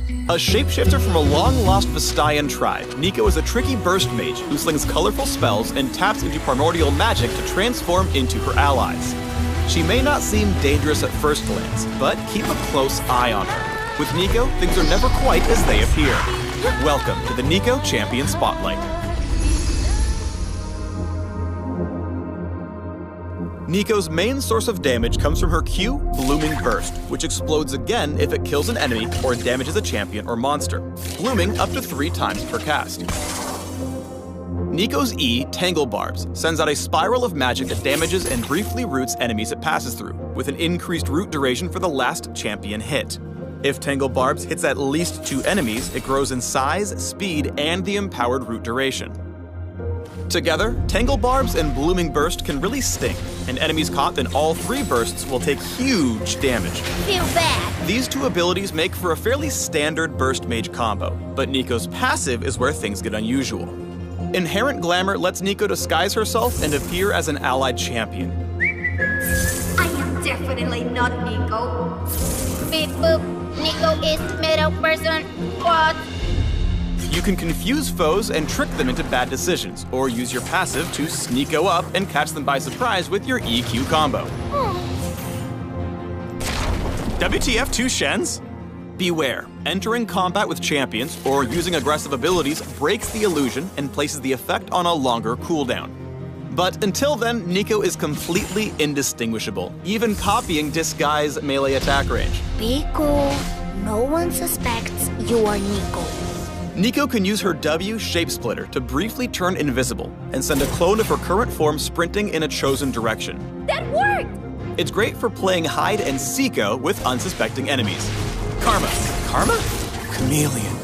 A shapeshifter from a long-lost Vistayan tribe, Neeko is a tricky burst mage who slings colorful spells and taps into primordial magic to transform into her allies. She may not seem dangerous at first glance, but keep a close eye on her. With Neeko, things are never quite as they appear. Welcome to the Neeko Champion Spotlight. Neeko's main source of damage comes from her Q, Blooming Burst, which explodes again if it kills an enemy or damages a champion or monster, blooming up to 3 times per cast. Neeko's E, Tangle Barbs, sends out a spiral of magic that damages and briefly roots enemies it passes through, with an increased root duration for the last champion hit. If Tangle Barbs hits at least 2 enemies, it grows in size, speed, and the empowered root duration. Together, Tangle Barbs and Blooming Burst can really sting, and enemies caught in all 3 bursts will take huge damage. Feel bad. These 2 abilities make for a fairly standard burst mage combo, but Neeko's passive is where things get unusual. Inherent Glamour lets Neeko disguise herself and appear as an allied champion. I am definitely not Neeko. Beep boop. Neeko is middle person. What? You can confuse foes and trick them into bad decisions, or use your passive to sneako up and catch them by surprise with your EQ combo. WTF 2 Shens? Beware, entering combat with champions or using aggressive abilities breaks the illusion and places the effect on a longer cooldown. But until then, Neeko is completely indistinguishable, even copying Disguise melee attack range. Be cool. No one suspects you are Neeko. Neeko can use her W, Shapesplitter, to briefly turn invisible and send a clone of her current form sprinting in a chosen direction. That worked! It's great for playing hide and seeko with unsuspecting enemies. Karma. Karma? Chameleon.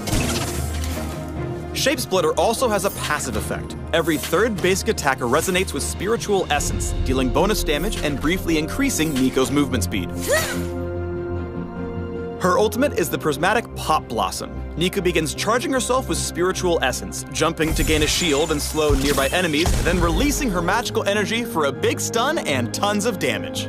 Shapesplitter also has a passive effect. Every 3rd basic attacker resonates with Spiritual Essence, dealing bonus damage and briefly increasing Neeko's movement speed. Her ultimate is the prismatic Pop Blossom. Neeko begins charging herself with Spiritual Essence, jumping to gain a shield and slow nearby enemies, then releasing her magical energy for a big stun and tons of damage.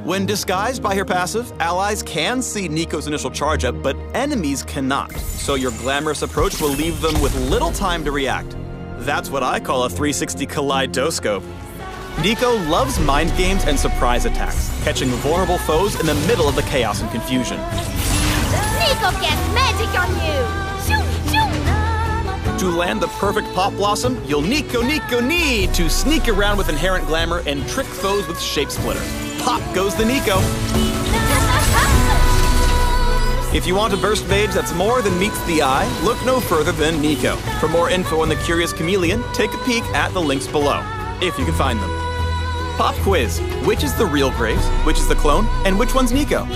When disguised by her passive, allies can see Neeko's initial charge up, but enemies cannot, so your glamorous approach will leave them with little time to react. That's what I call a 360 kaleidoscope. Neeko loves mind games and surprise attacks, catching vulnerable foes in the middle of the chaos and confusion. Neeko gets magic on you! Shoo, shoo! To land the perfect Pop Blossom, you'll Neeko need to sneak around with Inherent Glamour and trick foes with Shapesplitter. Pop goes the Neeko! If you want a burst mage that's more than meets the eye, look no further than Neeko. For more info on the Curious Chameleon, take a peek at the links below, if you can find them. Pop quiz. Which is the real Graves, which is the clone, and which one's Neeko?